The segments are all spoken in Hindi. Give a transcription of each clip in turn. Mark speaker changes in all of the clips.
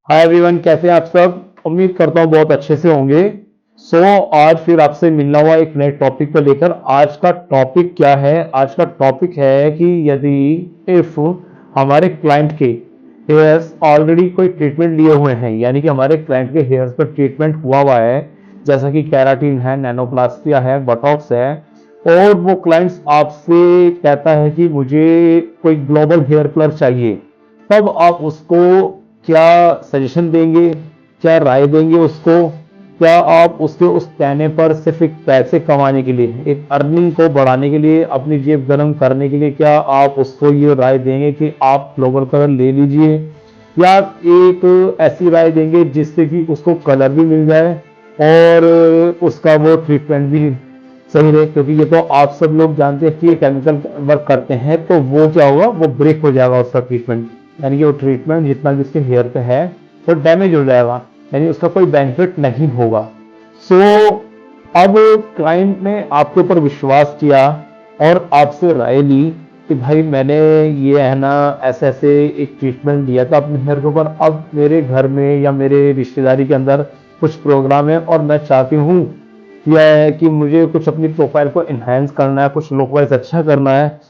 Speaker 1: हाय एवरीवन, कैसे हैं आप सब। उम्मीद करता हूँ बहुत अच्छे से होंगे। आज फिर आपसे मिलना हुआ एक नए टॉपिक को लेकर। आज का टॉपिक क्या है? आज का टॉपिक है कि यदि इफ हमारे क्लाइंट के हेयर्स ऑलरेडी कोई ट्रीटमेंट लिए हुए हैं, यानी कि हमारे क्लाइंट के हेयर्स पर ट्रीटमेंट हुआ हुआ है, जैसा कि कैराटिन है, नैनोप्लास्टिया है, बोटॉक्स है, और वो क्लाइंट्स आपसे कहता है कि मुझे कोई ग्लोबल हेयर कलर चाहिए, तब आप उसको क्या सजेशन देंगे? क्या राय देंगे उसको? क्या आप उसके उस कहने पर सिर्फ एक पैसे कमाने के लिए, एक अर्निंग को बढ़ाने के लिए, अपनी जेब गर्म करने के लिए, क्या आप उसको ये राय देंगे कि आप ग्लोबल कलर ले लीजिए, या एक ऐसी राय देंगे जिससे कि उसको कलर भी मिल जाए और उसका वो ट्रीटमेंट भी सही रहे? क्योंकि ये तो आप सब लोग जानते हैं कि ये केमिकल वर्क करते हैं, तो वो क्या होगा, वो ब्रेक हो जाएगा उसका ट्रीटमेंट, यानी कि वो ट्रीटमेंट जितना भी उसके हेयर पे है वो डैमेज हो जाएगा, यानी उसका कोई बेनिफिट नहीं होगा। सो अब क्लाइंट ने आपके ऊपर विश्वास किया और आपसे राय ली कि भाई मैंने ये है ना ऐसे ऐसे एक ट्रीटमेंट दिया था अपने हेयर के ऊपर, अब मेरे घर में या मेरे रिश्तेदारी के अंदर कुछ प्रोग्राम है और मैं चाहती हूँ यह है कि मुझे कुछ अपनी प्रोफाइल को इन्हेंस करना है, कुछ लुक वाइज अच्छा करना है।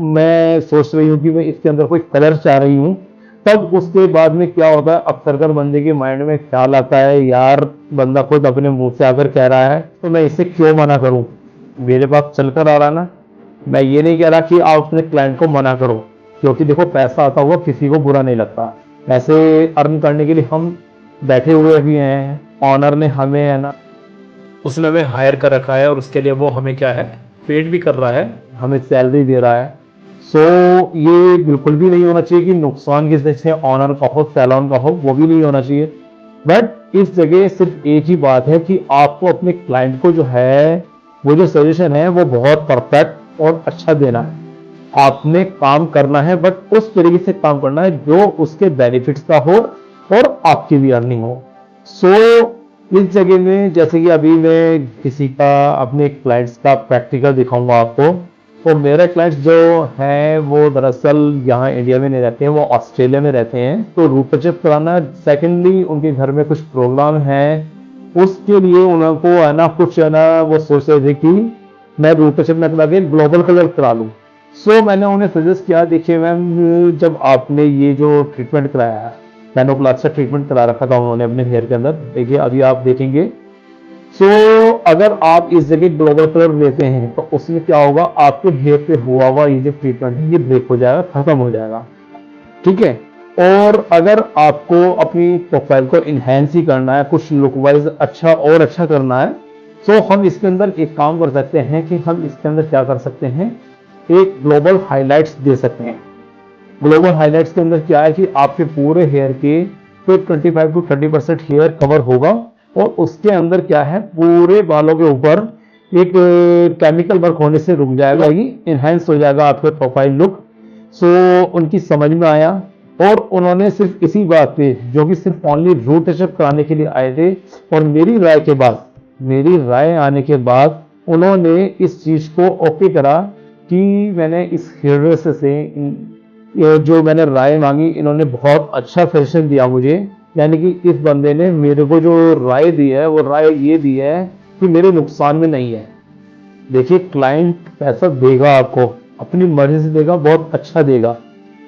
Speaker 1: मैं सोच रही हूँ कि मैं इसके अंदर कोई कलर चाह रही हूँ। तब उसके बाद में क्या होता है, अक्सर कर बंदे के माइंड में ख्याल आता है, यार बंदा खुद अपने मुंह से आकर कह रहा है तो मैं इसे क्यों मना करूं, मेरे पास चलकर आ रहा ना। मैं ये नहीं कह रहा कि आप अपने क्लाइंट को मना करो, क्योंकि देखो पैसा आता हुआ किसी को बुरा नहीं लगता। पैसे अर्न करने के लिए हम बैठे हुए भी हैं, ऑनर ने हमें है ना, उसने हमें हायर कर रखा है और उसके लिए वो हमें क्या है, पेड भी कर रहा है, हमें सैलरी दे रहा है। ये बिल्कुल भी नहीं होना चाहिए कि नुकसान किस जैसे ऑनर का हो, सैलॉन का हो, वो भी नहीं होना चाहिए। बट इस जगह सिर्फ एक ही बात है कि आपको अपने क्लाइंट को जो है, वो जो सजेशन है वो बहुत परफेक्ट और अच्छा देना है। आपने काम करना है, बट उस तरीके से काम करना है जो उसके बेनिफिट्स का हो और आपकी भी अर्निंग हो। सो इस जगह में जैसे कि अभी मैं किसी का अपने क्लाइंट्स का प्रैक्टिकल दिखाऊंगा आपको। तो मेरे क्लाइंट्स जो हैं वो दरअसल यहाँ इंडिया में नहीं रहते हैं, वो ऑस्ट्रेलिया में रहते हैं। तो रूपचेप कराना, सेकेंडली उनके घर में कुछ प्रोग्राम है, उसके लिए उनको है ना कुछ है ना, वो सोच रहे थे कि मैं रूपचेप में करा के ग्लोबल कलर करा लूँ। मैंने उन्हें सजेस्ट किया, देखिए मैम, जब आपने ये जो ट्रीटमेंट कराया है, नैनोप्लास्टिया ट्रीटमेंट करा रखा था उन्होंने अपने हेयर के अंदर, देखिए अभी आप देखेंगे। सो अगर आप इस जगह ग्लोबल कलर लेते हैं तो उसमें क्या होगा, आपके हेयर पे हुआ हुआ ये जो ट्रीटमेंट है ये ब्रेक हो जाएगा, खत्म हो जाएगा। ठीक है। और अगर आपको अपनी प्रोफाइल को इन्हेंस ही करना है, कुछ लुक वाइज अच्छा और अच्छा करना है, तो हम इसके अंदर एक काम कर सकते हैं कि हम इसके अंदर क्या कर सकते हैं, एक ग्लोबल हाइलाइट्स दे सकते हैं। ग्लोबल हाइलाइट्स के अंदर क्या है कि आपके पूरे हेयर के कोई 25 to 30% हेयर कवर होगा, और उसके अंदर क्या है, पूरे बालों के ऊपर एक केमिकल वर्क होने से रुक जाएगा, ये इनहेंस हो जाएगा आपके प्रोफाइल लुक। उनकी समझ में आया, और उन्होंने सिर्फ इसी बात पे, जो कि सिर्फ ओनली रूट टचअप कराने के लिए आए थे, और मेरी राय आने के बाद उन्होंने इस चीज को ओके करा कि मैंने इस हेयर से ये जो मैंने राय मांगी, इन्होंने बहुत अच्छा सजेशन दिया मुझे। यानी कि इस बंदे ने मेरे को जो राय दी है, वो राय ये दी है कि मेरे नुकसान में नहीं है। देखिए, क्लाइंट पैसा देगा आपको, अपनी मर्जी से देगा, बहुत अच्छा देगा।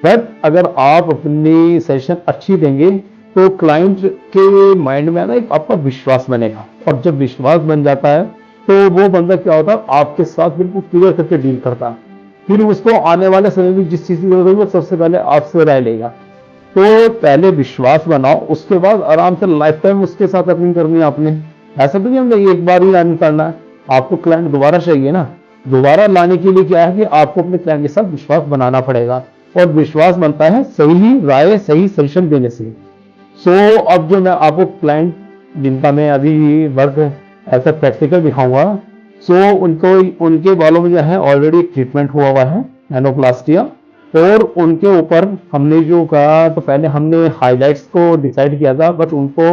Speaker 1: बट अगर आप अपनी सजेशन अच्छी देंगे तो क्लाइंट के माइंड में ना एक आपका विश्वास बनेगा, और जब विश्वास बन जाता है तो वो बंदा क्या होता है, आपके साथ बिल्कुल क्लियर करके डील करता है। फिर उसको आने वाले समय में जिस चीज की जरूरत होगी वो सबसे पहले आपसे राय लेगा। तो पहले विश्वास बनाओ, उसके बाद आराम से लाइफ टाइम उसके साथ अर्निंग करनी है आपने। ऐसा तो नहीं हमने एक बार ही अर्निंग करना है, आपको क्लाइंट दोबारा चाहिए ना। दोबारा लाने के लिए क्या है कि आपको अपने क्लाइंट के साथ विश्वास बनाना पड़ेगा, और विश्वास बनता है सही राय, सही सजेशन देने से। अब जो मैं आपको क्लाइंट जिनका मैं अभी वर्क ऐसा प्रैक्टिकल दिखाऊंगा, उनको, उनके बालों में जो है ऑलरेडी ट्रीटमेंट हुआ हुआ है, नैनोप्लास्टिया। और उनके ऊपर हमने जो कहा, तो पहले हमने हाइलाइट्स को डिसाइड किया था, बट उनको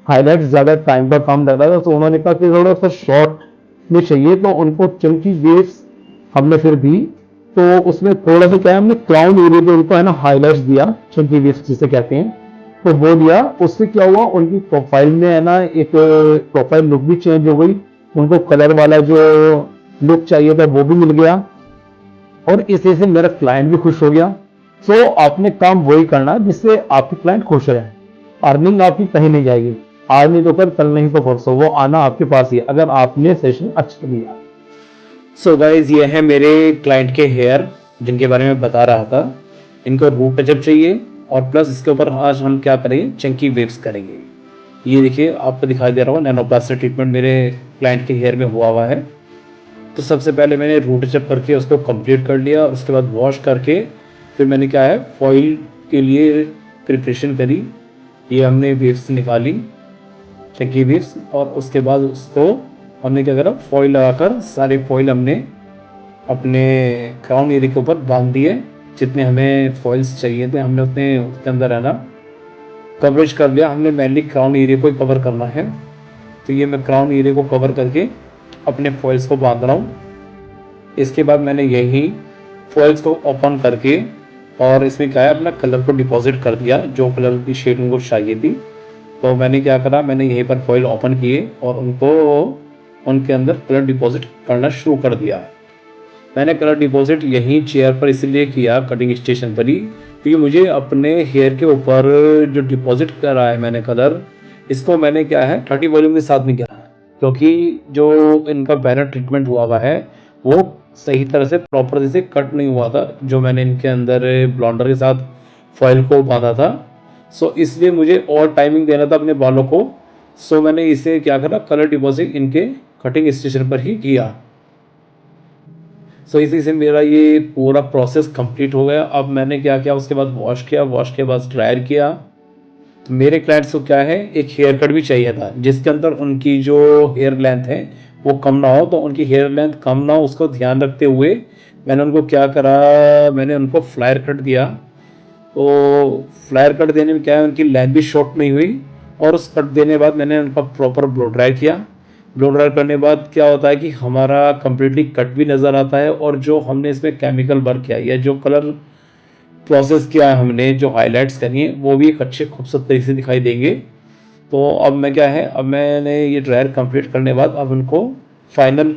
Speaker 1: हाइलाइट्स ज़्यादा टाइम का काम लग रहा था, तो उन्होंने कहा कि थोड़ा सा शॉर्ट में चाहिए, तो उनको चंकी वेव्स हमने फिर दी। तो उसमें थोड़ा सा क्या है, हमने क्राउन एरिया पे उनको है ना हाइलाइट्स दिया, चंकी वेव्स जिसे कहते हैं। तो वो दिया, उससे क्या हुआ उनकी प्रोफाइल में है ना एक प्रोफाइल लुक भी चेंज हो गई, उनको कलर वाला जो लुक चाहिए था वो भी मिल गया और इसी से मेरा क्लाइंट भी खुश हो गया। सो आपने काम वही करना है जिससे आपकी क्लाइंट खुश हो जाए। अर्निंग आपकी कहीं नहीं जाएगी, आज नहीं तो कल नहीं तो परसों वो आना आपके पास ही है अगर आपने सेशन अच्छा दिया। सो गाइज ये है मेरे क्लाइंट के हेयर जिनके बारे में बता रहा था। इनको रूट टचअप चाहिए और प्लस इसके ऊपर आज हम क्या करेंगे, चंकी वेव्स करेंगे। ये देखिए आपको दिखाई दे रहा होगा नैनोप्लास्टिक ट्रीटमेंट मेरे क्लाइंट के हेयर में हुआ है। तो सबसे पहले मैंने रूट टचअप करके उसको कंप्लीट कर लिया, उसके बाद वॉश करके फिर मैंने क्या है फॉइल के लिए प्रिपरेशन करी। ये हमने वेव्स निकाली, चंकी वेव्स, और उसके बाद उसको हमने क्या करा, फॉइल लगाकर सारे फॉइल हमने अपने क्राउन एरिया के ऊपर बांध दिए। जितने हमें फॉइल्स चाहिए थे हमने उतने उसके अंदर है ना कवरेज कर लिया। हमने मेनली क्राउन एरिया को ही कवर करना है, तो ये मैं क्राउन एरिया को कवर करके अपने फॉइल्स को बांध रहा हूँ। इसके बाद मैंने यही फॉइल्स को ओपन करके और इसमें क्या है अपना कलर को डिपॉजिट कर दिया, जो कलर की शेड उनको चाहिए थी। तो मैंने क्या करा, मैंने यहीं पर फॉइल ओपन किए और उनको उनके अंदर कलर डिपॉजिट करना शुरू कर दिया। मैंने कलर डिपॉजिट यहीं चेयर पर इसलिए किया, कटिंग स्टेशन पर ही, क्योंकि मुझे अपने हेयर के ऊपर जो डिपॉजिट करा है मैंने कलर, इसको मैंने क्या है 30 वॉल्यूम के साथ में किया, क्योंकि जो इनका बैनर ट्रीटमेंट हुआ है वो सही तरह से प्रॉपर से कट नहीं हुआ था, जो मैंने इनके अंदर ब्लॉन्डर के साथ फॉइल को बांधा था। सो इसलिए मुझे और टाइमिंग देना था अपने बालों को। सो मैंने इसे क्या करा, कलर डिपॉजिट इनके कटिंग स्टेशन पर ही किया। सो इसी से मेरा ये पूरा प्रोसेस कंप्लीट हो गया। अब मैंने क्या किया, उसके बाद वॉश किया, वॉश के बाद ड्रायर किया। तो मेरे क्लाइंट्स को क्या है, एक हेयर कट भी चाहिए था जिसके अंदर उनकी जो हेयर लेंथ है वो कम ना हो। तो उनकी हेयर लेंथ कम ना हो उसको ध्यान रखते हुए मैंने उनको क्या करा, मैंने उनको फ्लायर कट दिया। तो फ्लायर कट देने में क्या है, उनकी लेंथ भी शॉर्ट नहीं हुई, और उस कट देने के बाद मैंने उनका प्रॉपर ब्लो ड्राई किया। ब्लो ड्राई करने के बाद क्या होता है कि हमारा कंप्लीटली कट भी नज़र आता है, और जो हमने इसमें केमिकल वर्क किया है या जो कलर प्रोसेस किया है हमने, जो हाईलाइट्स करी हैं वो भी एक अच्छे खूबसूरत तरीके से दिखाई देंगे। तो अब मैं क्या है, अब मैंने ये ड्रायर कंप्लीट करने के बाद अब उनको फाइनल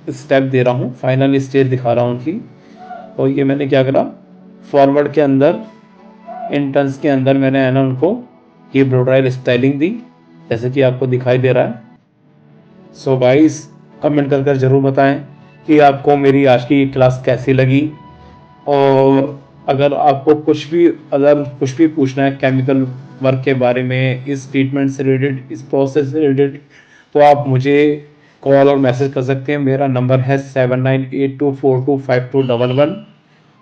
Speaker 1: स्टेप दे रहा हूँ, फाइनल स्टेज दिखा रहा हूँ उनकी। तो ये मैंने क्या करा, फॉरवर्ड के अंदर इन टर्न्स के अंदर मैंने है ना उनको ये ब्लो ड्रायर स्टाइलिंग दी, जैसे कि आपको दिखाई दे रहा है। सो गाइस कमेंट कर कर ज़रूर बताएं कि आपको मेरी आज की क्लास कैसी लगी, और अगर आपको कुछ भी पूछना है केमिकल वर्क के बारे में, इस ट्रीटमेंट से रिलेटेड, इस प्रोसेस से रिलेटेड, तो आप मुझे कॉल और मैसेज कर सकते हैं। मेरा नंबर है 7982425211,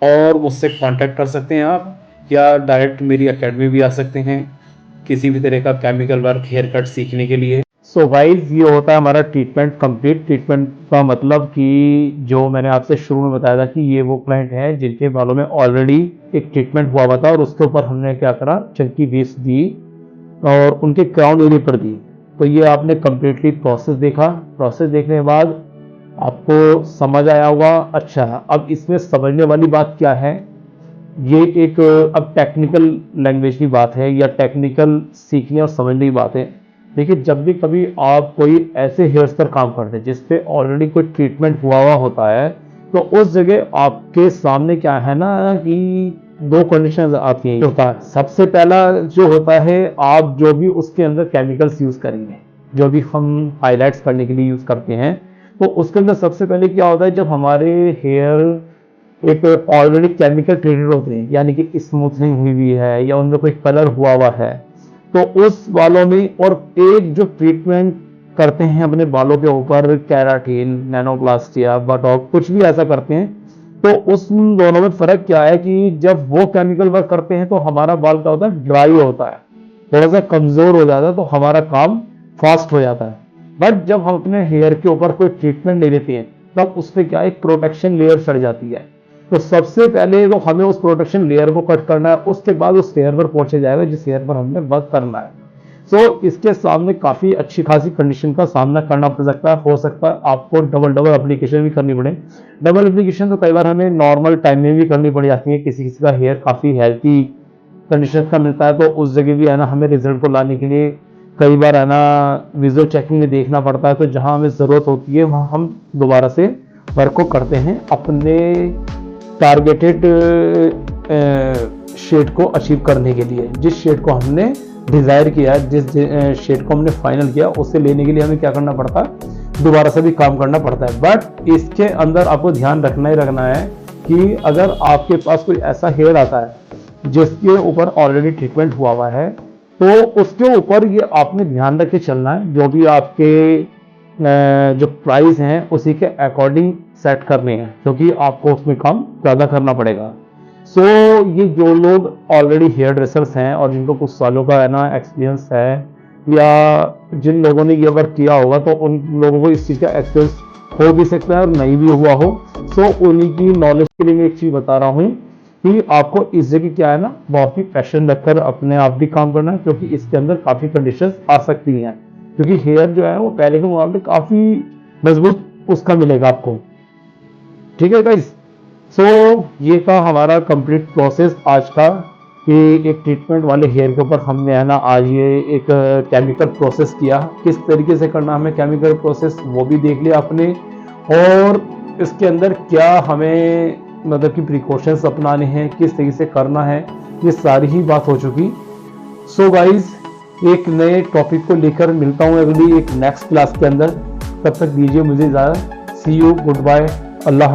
Speaker 1: और मुझसे कांटेक्ट कर सकते हैं आप, या डायरेक्ट मेरी एकेडमी भी आ सकते हैं किसी भी तरह का केमिकल वर्क हेयर कट सीखने के लिए। सो गाइज ये होता है हमारा ट्रीटमेंट कंप्लीट। ट्रीटमेंट का मतलब कि जो मैंने आपसे शुरू में बताया था कि ये वो क्लाइंट है जिनके बालों में ऑलरेडी एक ट्रीटमेंट हुआ था और उसके ऊपर हमने क्या करा, चंकी वेव्स दी और उनके क्राउन एरिया पर दी। तो ये आपने कंप्लीटली प्रोसेस देखा। प्रोसेस देखने के बाद आपको समझ आया होगा। अच्छा, अब इसमें समझने वाली बात क्या है, ये एक अब टेक्निकल लैंग्वेज की बात है या टेक्निकल सीखने और समझने की बात है। देखिए जब भी कभी आप कोई ऐसे हेयर्स पर काम करते हैं जिस पे ऑलरेडी कोई ट्रीटमेंट हुआ होता है, तो उस जगह आपके सामने क्या है ना कि दो कंडीशंस आती हैं। होता है सबसे पहला जो होता है, आप जो भी उसके अंदर केमिकल्स यूज करेंगे, जो भी हम हाईलाइट्स करने के लिए यूज करते हैं, तो उसके अंदर सबसे पहले क्या होता है, जब हमारे हेयर एक ऑलरेडी केमिकल ट्रीटेड होते हैं, यानी कि स्मूथनिंग हुई हुई है या उनमें कोई कलर हुआ है, तो उस बालों में और एक जो ट्रीटमेंट करते हैं अपने बालों के ऊपर, कैराटिन, नैनोप्लास्टिया, बटॉक, कुछ भी ऐसा करते हैं, तो उस दोनों में फर्क क्या है कि जब वो केमिकल वर्क करते हैं तो हमारा बाल क्या होता है, ड्राई होता है, थोड़ा सा कमजोर हो जाता है, तो हमारा काम फास्ट हो जाता है। बट जब हम अपने हेयर के ऊपर कोई ट्रीटमेंट ले लेते हैं तब उस पर क्या एक प्रोटेक्शन लेयर चढ़ जाती है। तो सबसे पहले तो हमें उस प्रोटेक्शन लेयर को कट करना है, उसके बाद उस हेयर पर पहुंचे जाएगा जिस हेयर पर हमने वर्क करना है। सो इसके सामने काफ़ी अच्छी खासी कंडीशन का सामना करना पड़ सकता है। हो सकता है आपको डबल डबल एप्लीकेशन भी करनी पड़े। डबल एप्लीकेशन तो कई बार हमें नॉर्मल टाइम में भी करनी पड़ जाती है, किसी किसी का हेयर काफ़ी हेल्थी कंडीशन का मिलता है, तो उस जगह भी है ना हमें रिजल्ट को लाने के लिए कई बार है ना विजुअल चेकिंग में देखना पड़ता है। तो जहां हमें ज़रूरत होती है वहां हम दोबारा से वर्क को करते हैं अपने टारगेटेड शेड को अचीव करने के लिए। जिस शेड को हमने डिज़ायर किया, जिस शेड को हमने फाइनल किया, उससे लेने के लिए हमें क्या करना पड़ता है, दोबारा से भी काम करना पड़ता है। बट इसके अंदर आपको ध्यान रखना ही रखना है कि अगर आपके पास कोई ऐसा हेयर आता है जिसके ऊपर ऑलरेडी ट्रीटमेंट हुआ है, तो उसके ऊपर ये आपने ध्यान रख के चलना है। जो भी आपके जो प्राइस हैं उसी के अकॉर्डिंग सेट करने हैं, क्योंकि आपको उसमें काम ज़्यादा करना पड़ेगा। सो ये जो लोग ऑलरेडी हेयर ड्रेसर्स हैं और जिनको कुछ सालों का है ना एक्सपीरियंस है, या जिन लोगों ने ये वर्क किया होगा, तो उन लोगों को इस चीज़ का एक्सपीरियंस हो भी सकता है और नहीं भी हुआ हो। सो उन्हीं की नॉलेज के लिए मैं एक चीज़ बता रहा हूँ कि आपको इस जगह क्या है ना बहुत ही पैशन रखकर अपने आप भी काम करना है, क्योंकि इसके अंदर काफ़ी कंडीशंस आ सकती हैं। क्योंकि हेयर जो है वो पहले के मुकाबले काफ़ी मजबूत उसका मिलेगा आपको। ठीक है गाइस, सो ये था हमारा कंप्लीट प्रोसेस आज का, कि एक ट्रीटमेंट वाले हेयर के ऊपर हमने है ना आज ये एक केमिकल प्रोसेस किया। किस तरीके से करना हमें केमिकल प्रोसेस वो भी देख लिया आपने, और इसके अंदर क्या हमें मतलब कि प्रिकॉशंस अपनाने हैं, किस तरीके से करना है, ये सारी ही बात हो चुकी। सो गाइज एक नए टॉपिक को लेकर मिलता हूँ अगली एक नेक्स्ट क्लास के अंदर। तब तक दीजिए मुझे इजाज़त। सी यू, गुड बाय, अल्लाह हाफिज़।